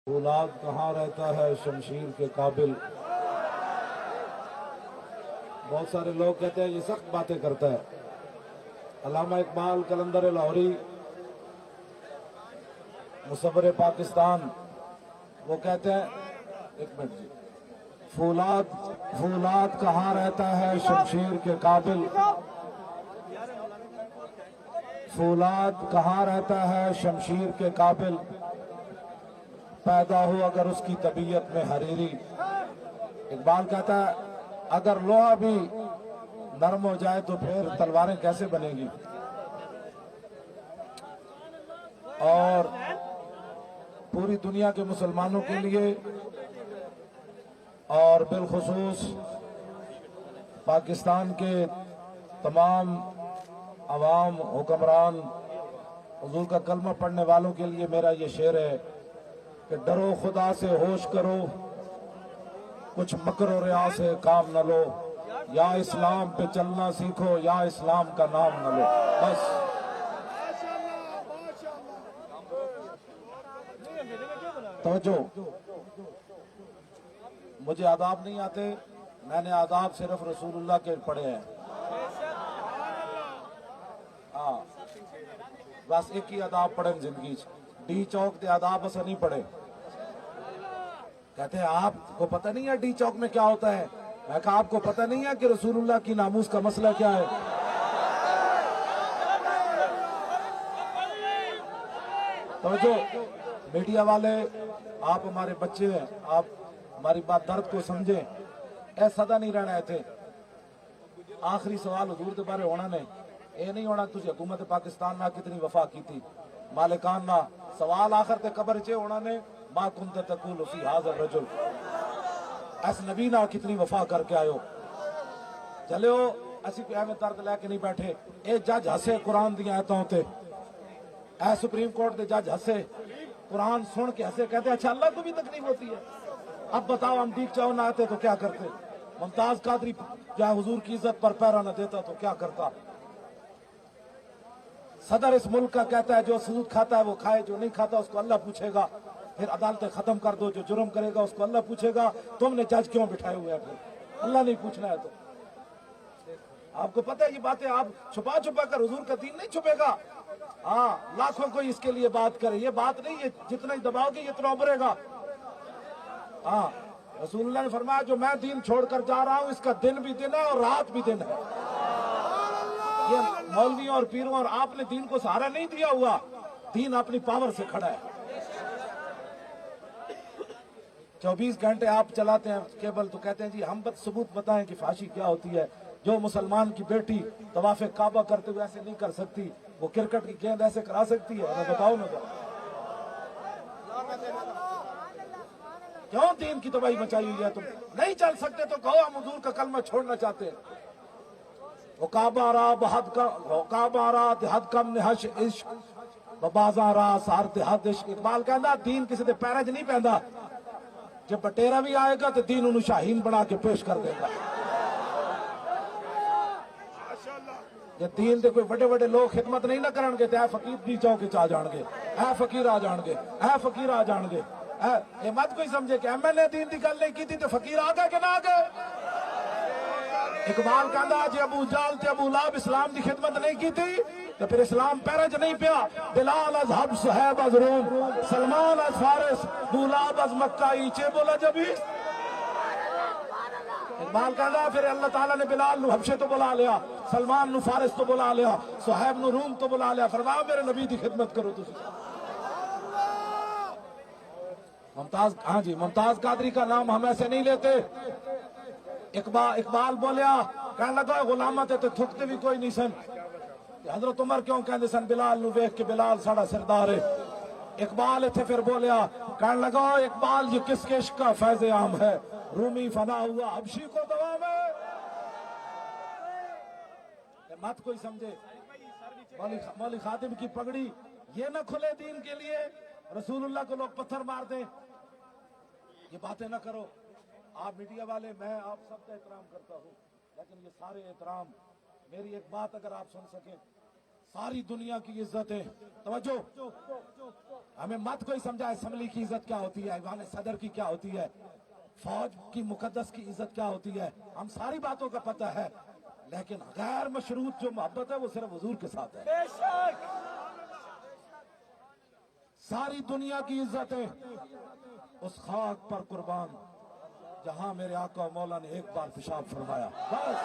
फौलाद कहाँ रहता है शमशीर के काबिल। बहुत सारे लोग कहते हैं ये सख्त बातें करता है। अल्लामा इकबाल कलंदर लाहौरी मुसव्विर पाकिस्तान वो कहते हैं, एक मिनट जी, फौलाद फौलाद कहाँ रहता है शमशीर के काबिल। फौलाद कहाँ रहता है शमशीर के काबिल। पैदा हो अगर उसकी तबीयत में हरीरी। इकबाल कहता है अगर लोहा भी नरम हो जाए तो फिर तलवारें कैसे बनेगी। और पूरी दुनिया के मुसलमानों के लिए और बिलखुसूस पाकिस्तान के तमाम अवाम हुक्मरान हुजूर का कलमा पढ़ने वालों के लिए मेरा ये शेर है कि डरो खुदा से होश करो, कुछ मकर और रिया से काम न लो, या इस्लाम पे चलना सीखो या इस्लाम का नाम न लो। बस तवज्जो, मुझे आदाब नहीं आते, मैंने आदाब सिर्फ रसूलुल्लाह के पढ़े हैं। हाँ, बस एक ही आदाब पढ़े जिंदगी डी चौक के आदाब बस नहीं पढ़े। कहते हैं आपको पता नहीं है डी चौक में क्या होता है। मैं कहा आपको पता नहीं है कि रसूलुल्लाह की नामूस का मसला क्या है। तो जो मीडिया वाले, आप हमारे बच्चे हैं, आप हमारी बात दर्द को समझें। ऐ सदा नहीं रहना थे। आखिरी सवाल हुजूर के बारे होना ने ये नहीं होना तुझे हुकूमत पाकिस्तान ना कितनी वफा की थी मालिकान ना। सवाल आखिर ते कबर चे होना ने मा कुंत तकूल फी हाज़र रजुल, ऐस नबी ना कितनी वफा करके आयो। चलो असी एवं दर्द लैके नहीं बैठे। ए जज हसे कुरान दी आयतों ते, ऐ सुप्रीम कोर्ट के जज हसे कुरान सुन के हसे, कहते अच्छा अल्लाह को भी तकलीफ होती है। अब बताओ हम ठीक चाहो ना आते तो क्या करते। मुमताज कादरी या हुजूर की इज्जत पर पैरा न देता तो क्या करता। सदर इस मुल्क का कहता है जो सूद खाता है वो खाए, जो नहीं खाता उसको अल्लाह पूछेगा। फिर अदालतें खत्म कर दो, जो जुर्म करेगा उसको अल्लाह पूछेगा। तुमने जज क्यों बिठाए हुए हैं, फिर अल्लाह नहीं पूछना है तो। आपको पता है ये बातें आप छुपा छुपा कर, हुजूर का दीन नहीं छुपेगा। हाँ, लाखों कोई इसके लिए बात करे, ये बात नहीं, ये जितना ही दबाओगे जितना उभरेगा। हाँ, रसूलुल्लाह ने फरमाया जो मैं दीन छोड़कर जा रहा हूँ इसका दिन भी दिन है और रात भी दिन है। ये मौलवियों और पीरों और आपने दीन को सहारा नहीं दिया हुआ, दीन अपनी पावर से खड़ा है। 24 घंटे आप चलाते हैं केबल तो कहते हैं जी हम बस सबूत बताएं कि फांसी क्या होती है। जो मुसलमान की बेटी तवाफे काबा करते हुए ऐसे नहीं कर सकती, वो क्रिकेट की गेंद ऐसे करा सकती है। मैं बताओ ना, क्यों दीन की तबाही मचाई हुई है। तुम नहीं चल सकते तो कहो हम हुजूर का कलमा छोड़ना चाहते हैं। इकबाल कहना दीन किसी के पैर च नहीं पैंदा, जब बटेरा भी आएगा तो दीन उन्हें शाहीन बना के पेश कर देगा। जे दीन के कोई बड़े बड़े लोग खिदमत नहीं ना करनगे तो फकीर दी चौक आ जाएंगे, ऐ फकीर आ जाएंगे, ऐ फकीर आ जाएंगे। ये मत कोई समझे कि एमएलए दीन की गल नहीं की थी तो फकीर आ गए कि ना आ गए। इकबाल कहता जे अबू जाल ते अबू लाब इस्लाम की खिदमत नहीं की थी तो फिर इस्लाम पैर च नहीं पिया। बिलाल अज हब सुहैब अज रोम, सलमान अज फारिस, दुलाब अज मक्का, ईचे बोला जब ही। इकबाल कहता फिर अल्लाह ताला ने बिलाल नु हबशे तो बुला लिया, सलमान नु फारिस तो बुला लिया, सुहैब नु रूम तो बुला लिया। फरमाया मेरे नबी की खिदमत करो तुम। मुमताज, हाँ जी, मुमताज कादरी का नाम हम ऐसे नहीं लेते। इकबाल बोलिया कह लगा गुलामा ते थुकते भी कोई नहीं सन। हजरत उमर क्यों कहते सन बिलाल नु वेख के बिलाल साड़ा सरदार है। इकबाल इथे फिर बोलिया कह लगा इकबाल ये किसके इश्क का फैज़े आम है, रूमी फना हुआ हबशी को दवा में। मत कोई समझे मौली खातिम की पगड़ी ये ना खुले दीन के लिए, रसूलुल्लाह को लोग पत्थर मार दे, ये बातें ना करो। आप मीडिया वाले, मैं आप सबका एहतराम करता हूँ, लेकिन ये सारे एहतराम, मेरी एक बात अगर आप सुन सकें, सारी दुनिया की इज्जत है। तवज्जो, हमें मत कोई समझा असम्बली की इज्जत क्या होती है, ईवान सदर की क्या होती है, फौज की मुकद्दस की इज्जत क्या होती है, हम सारी बातों का पता है। लेकिन गैर मशरूत जो मोहब्बत है वो सिर्फ हुजूर के साथ है। बेशक सारी दुनिया की इज्जत है उस खाक पर कुर्बान जहां मेरे आका मौला ने एक बार पेशाब फरमाया। बस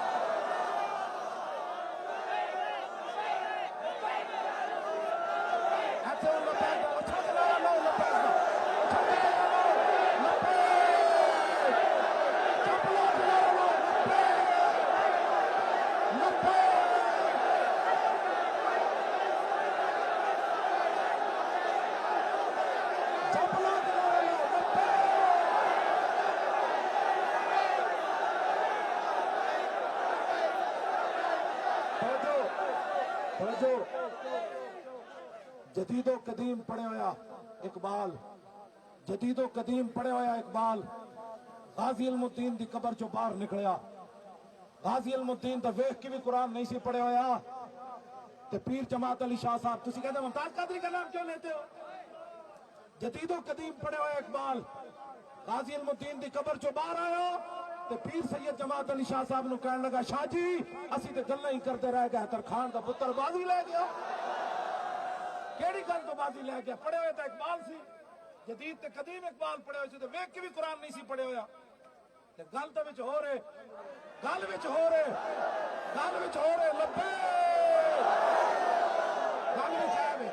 जदीदो कदीम पड़े होया इकबाल, जदीदो कदीम पड़े होया इकबाल गाजी इल्मुद्दीन दी कबर चो बाहर निकलिया। गाजी इल्मुद्दीन तो वेख के भी कुरान नहीं सी पढ़े होया ते पीर जमात अली शाह साहब तुसी कहते मुमताज कादरी का नाम क्यों लेते हो? जदीदो कदीम पड़े होया इकबाल गाजी इल्मुद्दीन दी कबर चो बाहर आया ते पीर सैयद जमात अली शाह साहब नु कहने लगा, शाह जी असी ते गल्लां ही करते रह गए, तरखान का पुत्र बाजी ले गया। केड़ी गल तो बाजी ले गया? पढ़े हुए तो इकबाल सी, जदीद ते कदीम इकबाल पढ़े हुए थे, वेख के भी कुरान नहीं सी पढ़े होया। ते गल तो विच हो रहे, गल विच हो रहे, गल विच हो रहे, लब्बे गल विच है वे।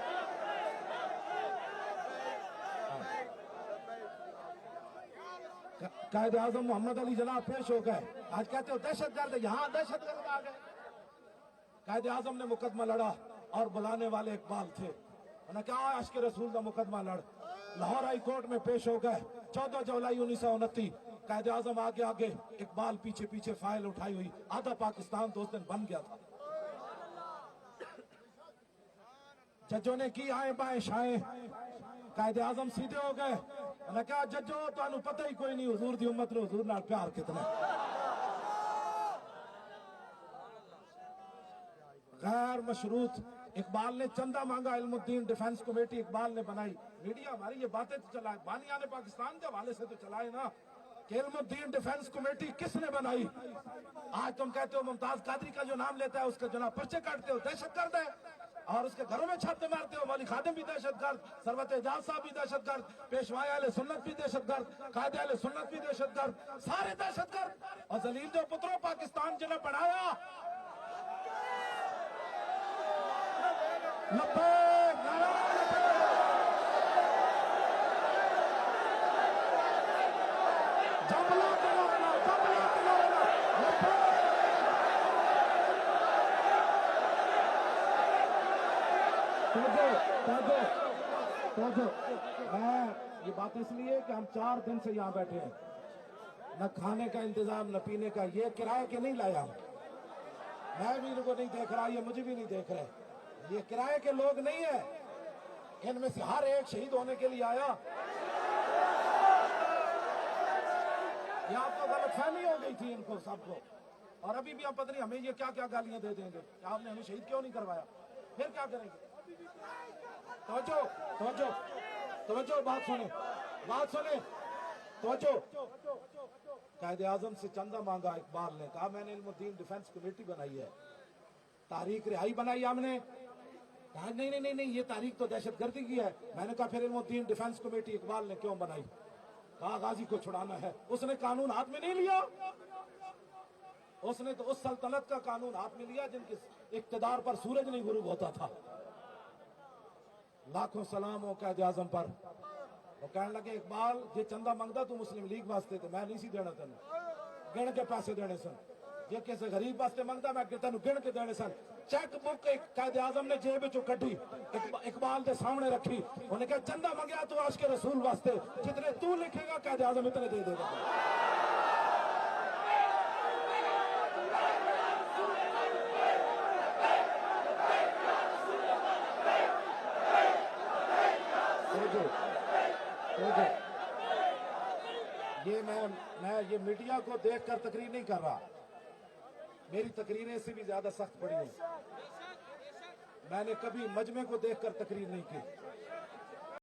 कायद आजम मोहम्मद अली जनाब पेश हो गए। आज कहते हो दहशतगर्द, यहां दहशतगर्द आ गए। कायद आजम ने मुकदमा लड़ा और बुलाने वाले इकबाल थे। उन्होंने कहा आशिक रसूल का मुकदमा लड़। लाहौर हाई कोर्ट में पेश हो गए। 14 जुलाई 1929 कायद आजम आगे आगे, इकबाल पीछे पीछे, फाइल उठाई हुई। आधा पाकिस्तान तो उस दिन बन गया था। जजों ने की आए बाएं शाएं, कायद आजम सीधे हो गए। उन्होंने कहा जजो तुहानू पता ही कोई नहीं हुजूर दी उम्मत ने हुजूर नाल प्यार कितना। गैर मशरूत इकबाल ने चंदा मांगा, इल्मुद्दीन डिफेंस कमेटी इकबाल ने बनाई। मीडिया हमारी ये बातें तो चलाए, बानिया ने पाकिस्तान के हवाले से तो चलाए ना कि इल्मुद्दीन डिफेंस कमेटी किसने बनाई। आज तुम कहते हो मुमताज कादरी का जो नाम लेता है उसका जनाब पर्चे काटते हो, दहशतगर्द है, और उसके घरों में छापे मारते हो। मौली खादिम भी दहशतगर्द, सरवत एजाज साहब भी दहशतगर्द, पेशवाए अहले सुन्नत भी दहशतगर्द, कायदे अहले सुन्नत भी दहशतगर्द, सारे दहशतगर्द। और जलील जो पुत्रों पाकिस्तान जिन्हें बढ़ाया, ये बात इसलिए कि हम 4 दिन से यहाँ बैठे हैं, न खाने का इंतजाम न पीने का। ये किराए के नहीं लाया, मैं भी इनको नहीं देख रहा, ये मुझे भी नहीं देख रहे। ये किराए के लोग नहीं है, इनमें से हर एक शहीद होने के लिए आया। ये आपको गलतफहमी हो गई थी इनको सबको, और अभी भी हम पता नहीं हमें ये क्या क्या गालियां दे देंगे कि आपने हमें शहीद क्यों नहीं करवाया। फिर क्या करेंगे? तवज्जो तवज्जो तवज्जो, बात सुने, बात सुने, तवज्जो। कायदे आजम से चंदा मांगा इकबाल ने, कहा मैंने इल्मुद्दीन डिफेंस कमेटी बनाई है, तारीख रिहाई बनाई हमने। कहा नहीं नहीं नहीं नहीं, ये तारीख तो दहशतगर्दी की है। मैंने कहा फिर इल्मुद्दीन डिफेंस कमेटी इकबाल ने क्यों बनाई? कहा गाजी को छुड़ाना है। उसने कानून हाथ में नहीं लिया, उसने तो उस सल्तनत का कानून हाथ में लिया जिनके इक्तदार पर सूरज नहीं गुरूब होता था। लाखों सलाम हो कायदे आजम पर। वो कहने लगे इकबाल जे चंदा मंगदा तू मुस्लिम लीग वास्ते ते मैं नहीं सी देना, तेन गिण के पैसे देने सन। जे किसी गरीब वास्ते मंगदा मैं तेन गिण के देने सन। चेक बुक एक कायदे आजम ने जेब चो कढ़ी, इकबाल के सामने रखी। उन्हें कहा चंदा मंगया तो आशिक रसूल वास्ते, जितने तू लिखेगा कायदे आजम इतने दे देगा। ये मैं ये मीडिया को देखकर तकरीर नहीं कर रहा, मेरी तकरीरें इससे भी ज्यादा सख्त पड़ी है। मैंने कभी मजमे को देखकर तकरीर नहीं की।